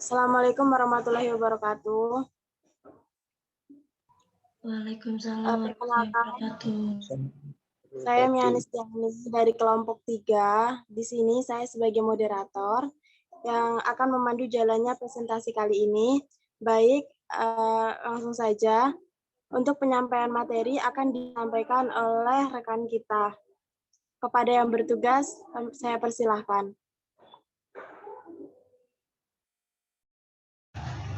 Assalamualaikum warahmatullahi wabarakatuh. Waalaikumsalam warahmatullahi wabarakatuh. Saya Mianis Tiani dari kelompok 3. Di sini saya sebagai moderator yang akan memandu jalannya presentasi kali ini. Baik, langsung saja. Untuk penyampaian materi akan disampaikan oleh rekan kita. Kepada yang bertugas, saya persilahkan.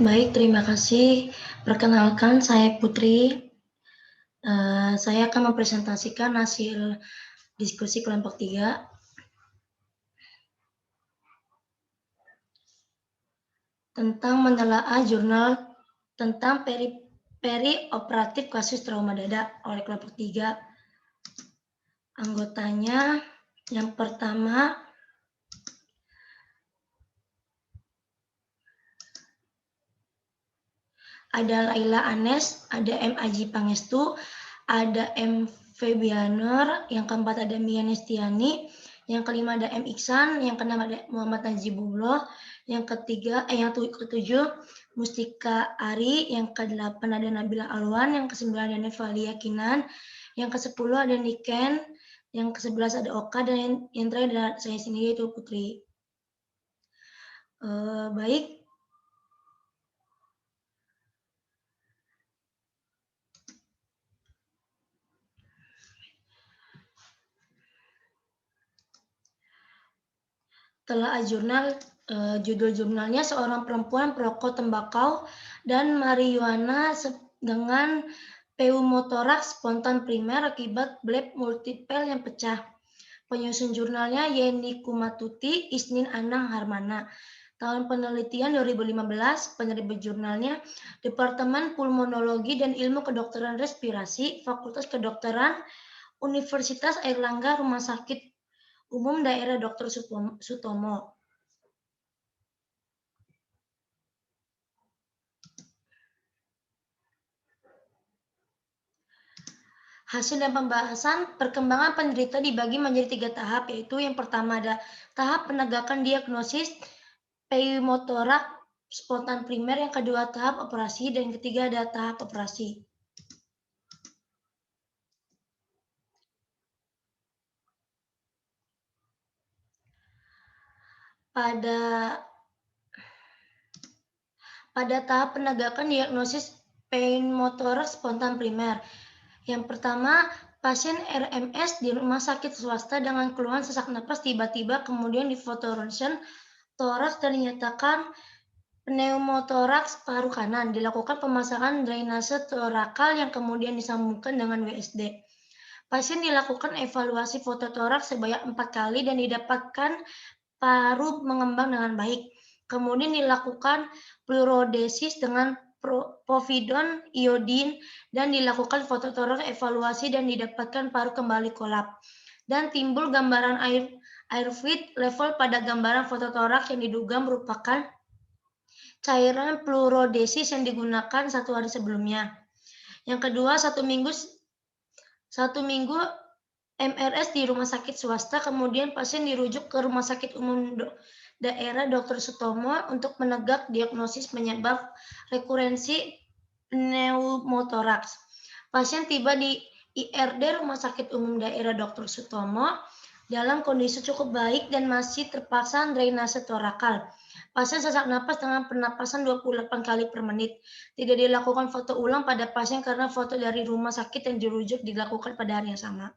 Baik, terima kasih. Perkenalkan, saya Putri. Saya akan mempresentasikan hasil diskusi kelompok 3. Tentang menelaah jurnal tentang perioperatif kasus trauma dada oleh kelompok 3. Anggotanya yang pertama ada Laila Anes, ada M. Aji Pangestu, ada M. Febianur, yang keempat ada Mianis Tiani, yang kelima ada M. Iksan, yang keenam ada Muhammad Najibullah, yang ketujuh Mustika Ari, yang kedelapan ada Nabila Alwan, yang kesembilan ada Nevalia Kinan, yang kesepuluh ada Niken, yang ke-11 ada Oka, dan yang terakhir ada saya sendiri yaitu Putri. Baik. Telah jurnal, judul jurnalnya seorang perempuan perokok tembakau dan marijuana dengan pneumotoraks spontan primer akibat bleb multiple yang pecah. Penyusun jurnalnya Yeni Kumatuti, Isnin Anang Harmana. Tahun penelitian 2015, penerbit jurnalnya Departemen Pulmonologi dan Ilmu Kedokteran Respirasi, Fakultas Kedokteran, Universitas Airlangga, Rumah Sakit Umum Daerah Dr. Sutomo. Hasil dan pembahasan perkembangan penderita dibagi menjadi 3 tahap, yaitu yang pertama ada tahap penegakan diagnosis pneumotoraks spontan primer, yang kedua tahap operasi, dan yang ketiga ada tahap operasi. Pada tahap penegakan diagnosis pneumotoraks spontan primer, yang pertama, pasien RMS di rumah sakit swasta dengan keluhan sesak napas tiba-tiba, kemudian di foto ronsen toraks dan dinyatakan pneumotoraks paru kanan. Dilakukan pemasangan drainase torakal yang kemudian disambungkan dengan WSD. Pasien dilakukan evaluasi fototoraks sebanyak 4 kali dan didapatkan paru mengembang dengan baik. Kemudian dilakukan fluorodesis dengan povidon iodin dan dilakukan fototoraks evaluasi dan didapatkan paru kembali kolap. Dan timbul gambaran air fluid level pada gambaran fototoraks yang diduga merupakan cairan fluorodesis yang digunakan 1 hari sebelumnya. Yang kedua, satu minggu MRS di rumah sakit swasta, kemudian pasien dirujuk ke Rumah Sakit Umum Daerah Dr. Sutomo untuk menegak diagnosis penyebab rekurensi pneumotoraks. Pasien tiba di IRD Rumah Sakit Umum Daerah Dr. Sutomo dalam kondisi cukup baik dan masih terpasang drainase torakal. Pasien sesak napas dengan pernapasan 28 kali per menit. Tidak dilakukan foto ulang pada pasien karena foto dari rumah sakit yang dirujuk dilakukan pada hari yang sama.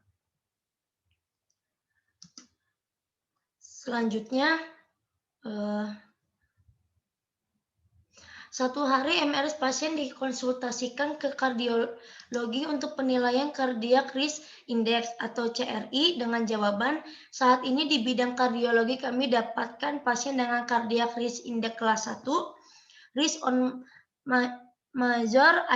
Selanjutnya, 1 hari MRS pasien dikonsultasikan ke kardiologi untuk penilaian cardiac risk index atau CRI dengan jawaban, saat ini di bidang kardiologi kami dapatkan pasien dengan cardiac risk index kelas 1, risk on major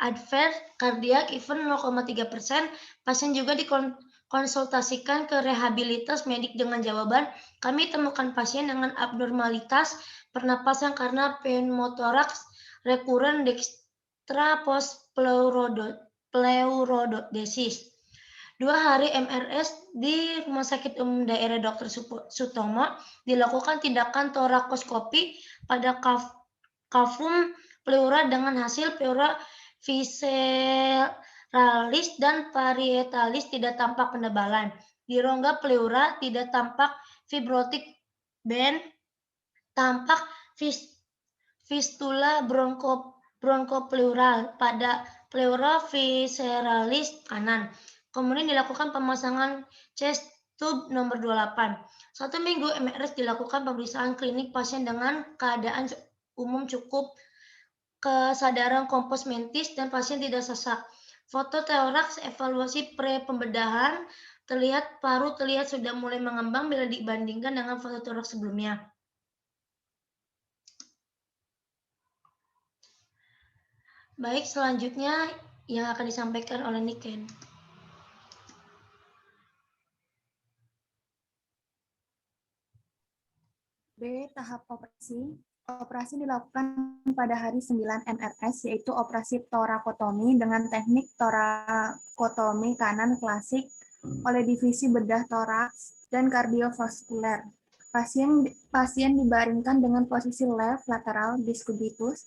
adverse cardiac event 0,3%. Pasien juga dikonsultasikan ke rehabilitas medik dengan jawaban, kami temukan pasien dengan abnormalitas pernapasan karena pneumotoraks rekuren dextra post pleurodesis. 2 hari MRS di Rumah Sakit Umum Daerah Dr. Sutomo dilakukan tindakan torakoskopi pada kafum pleura dengan hasil pleura visceralis dan parietalis tidak tampak penebalan. Di rongga pleura tidak tampak fibrotik band, tampak fistula bronkopleural pada pleura visceralis kanan. Kemudian dilakukan pemasangan chest tube nomor 28. 1 minggu MRS dilakukan pemeriksaan klinik pasien dengan keadaan umum cukup kesadaran kompos mentis dan pasien tidak sesak. Foto toraks evaluasi pre-pembedahan terlihat paru terlihat sudah mulai mengembang bila dibandingkan dengan foto toraks sebelumnya. Baik, selanjutnya yang akan disampaikan oleh Niken. B. Tahap operasi. Operasi dilakukan pada hari 9 MRS, yaitu operasi torakotomi dengan teknik torakotomi kanan klasik oleh divisi bedah toraks dan kardiovaskuler. Pasien dibaringkan dengan posisi left lateral discubitus.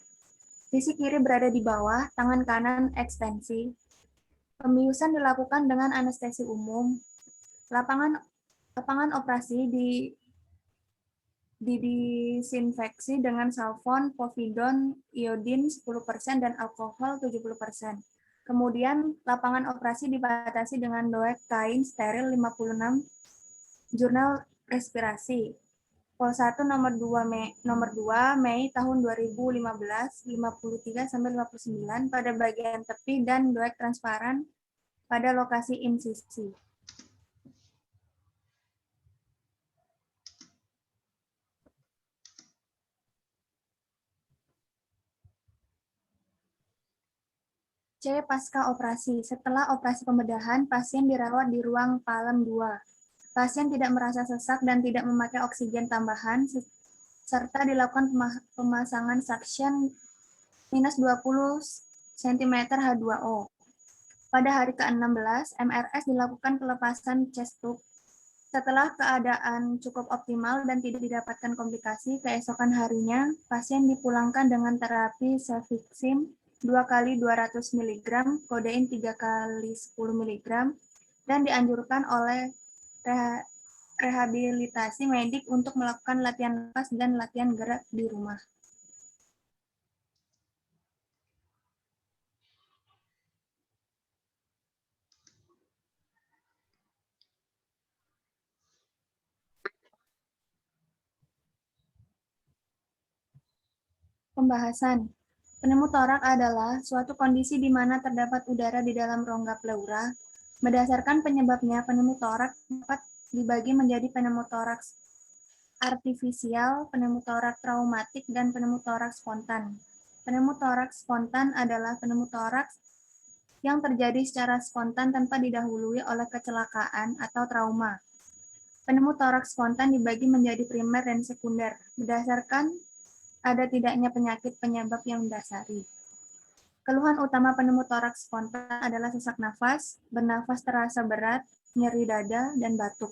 Sisi kiri berada di bawah, tangan kanan ekstensi. Pembiusan dilakukan dengan anestesi umum. Lapangan operasi didisinfeksi dengan salvon, povidon, iodin 10% dan alkohol 70%. Kemudian lapangan operasi dibatasi dengan doek kain steril 56, jurnal respirasi. Pol 1 nomor 2 Mei tahun 2015, 53-59 pada bagian tepi dan doek transparan pada lokasi insisi. C. Pasca operasi. Setelah operasi pembedahan, pasien dirawat di ruang Palem 2. Pasien tidak merasa sesak dan tidak memakai oksigen tambahan, serta dilakukan pemasangan suction minus 20 cm H2O. Pada hari ke-16, MRS dilakukan pelepasan chest tube. Setelah keadaan cukup optimal dan tidak didapatkan komplikasi, keesokan harinya, pasien dipulangkan dengan terapi cefixim 2 kali 200 mg, kodein 3 kali 10 mg, dan dianjurkan oleh rehabilitasi medik untuk melakukan latihan nafas dan latihan gerak di rumah. Pembahasan. Pneumotorak adalah suatu kondisi di mana terdapat udara di dalam rongga pleura. Berdasarkan penyebabnya, pneumotorak dapat dibagi menjadi pneumotoraks artifisial, pneumotorak traumatik, dan pneumotorak spontan. Pneumotorak spontan adalah pneumotorak yang terjadi secara spontan tanpa didahului oleh kecelakaan atau trauma. Pneumotorak spontan dibagi menjadi primer dan sekunder, berdasarkan ada tidaknya penyakit penyebab yang mendasari. Keluhan utama pneumotoraks spontan adalah sesak nafas, bernafas terasa berat, nyeri dada, dan batuk.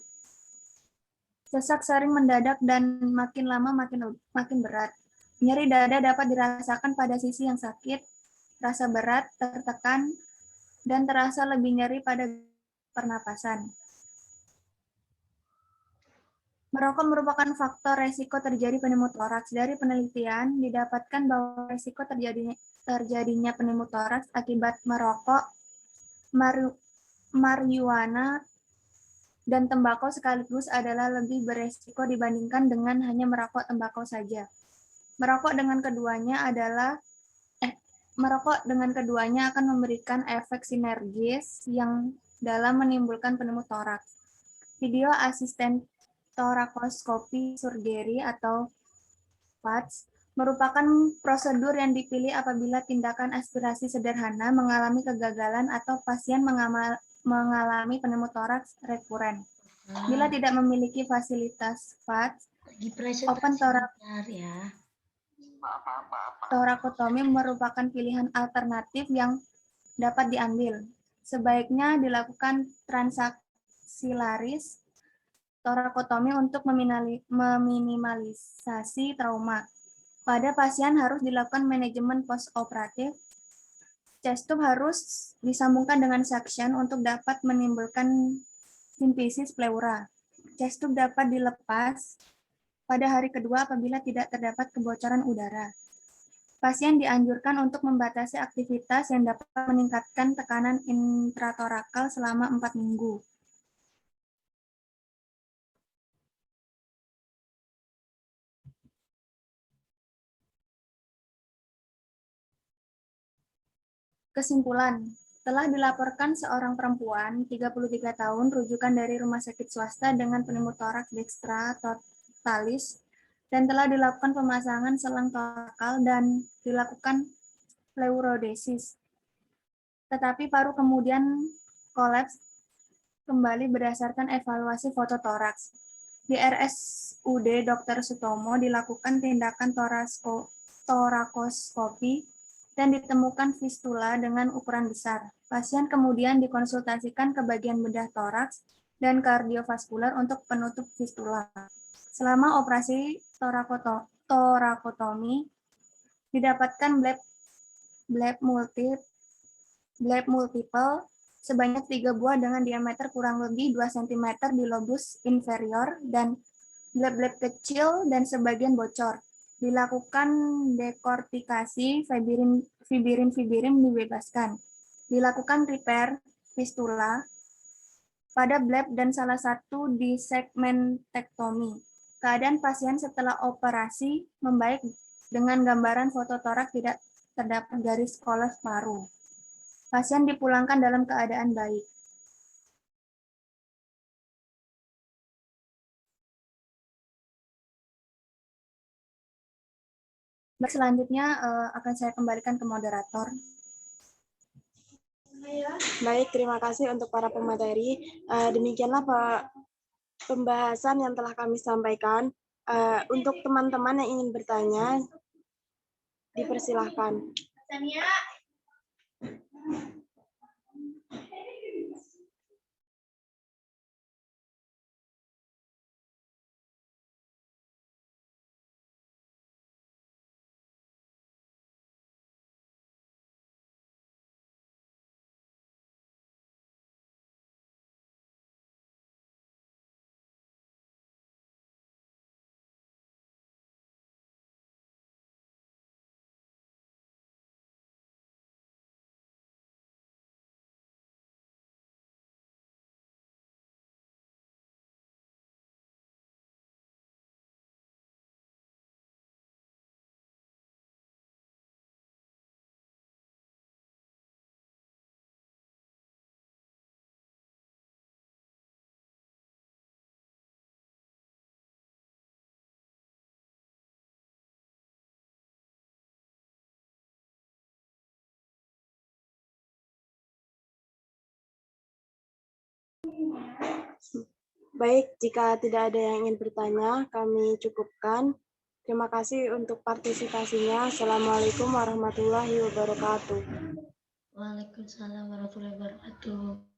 Sesak sering mendadak dan makin lama makin berat. Nyeri dada dapat dirasakan pada sisi yang sakit, rasa berat, tertekan, dan terasa lebih nyeri pada pernapasan. Merokok merupakan faktor resiko terjadi pneumotoraks. Dari penelitian, didapatkan bahwa resiko terjadinya pneumotoraks akibat merokok, marijuana, dan tembakau sekaligus adalah lebih beresiko dibandingkan dengan hanya merokok tembakau saja. Merokok dengan keduanya akan memberikan efek sinergis yang dalam menimbulkan pneumotoraks. Video asisten torakoskopi surgery atau PATS merupakan prosedur yang dipilih apabila tindakan aspirasi sederhana mengalami kegagalan atau pasien mengalami pneumotoraks rekuren. Bila tidak memiliki fasilitas PATS, open torakotomi merupakan pilihan alternatif yang dapat diambil. Sebaiknya dilakukan transaksi laris torakotomi untuk meminimalisasi trauma. Pada pasien harus dilakukan manajemen postoperatif. Chest tube harus disambungkan dengan suction untuk dapat menimbulkan simfisis pleura. Chest tube dapat dilepas pada hari kedua apabila tidak terdapat kebocoran udara. Pasien dianjurkan untuk membatasi aktivitas yang dapat meningkatkan tekanan intratorakal selama 4 minggu. Kesimpulan, telah dilaporkan seorang perempuan 33 tahun rujukan dari rumah sakit swasta dengan pneumotoraks dextra totalis dan telah dilakukan pemasangan selang torakal dan dilakukan pleurodesis. Tetapi paru kemudian kolaps kembali berdasarkan evaluasi fototoraks. Di RSUD Dr. Sutomo dilakukan tindakan torakoskopi dan ditemukan fistula dengan ukuran besar. Pasien kemudian dikonsultasikan ke bagian bedah toraks dan kardiovaskular untuk penutup fistula. Selama operasi torakotomi, didapatkan bleb multiple sebanyak 3 buah dengan diameter kurang lebih 2 cm di lobus inferior dan bleb kecil dan sebagian bocor. Dilakukan dekortikasi, fibirin dibebaskan. Dilakukan repair fistula pada bleb dan salah satu disegmentektomi. Keadaan pasien setelah operasi membaik dengan gambaran fototorak tidak terdapat garis kolaps paru. Pasien dipulangkan dalam keadaan baik. Selanjutnya akan saya kembalikan ke moderator. Baik, terima kasih untuk para pemateri. Demikianlah pembahasan yang telah kami sampaikan. Untuk teman-teman yang ingin bertanya, dipersilahkan. Baik, jika tidak ada yang ingin bertanya, kami cukupkan. Terima kasih untuk partisipasinya. Assalamualaikum warahmatullahi wabarakatuh. Waalaikumsalam warahmatullahi wabarakatuh.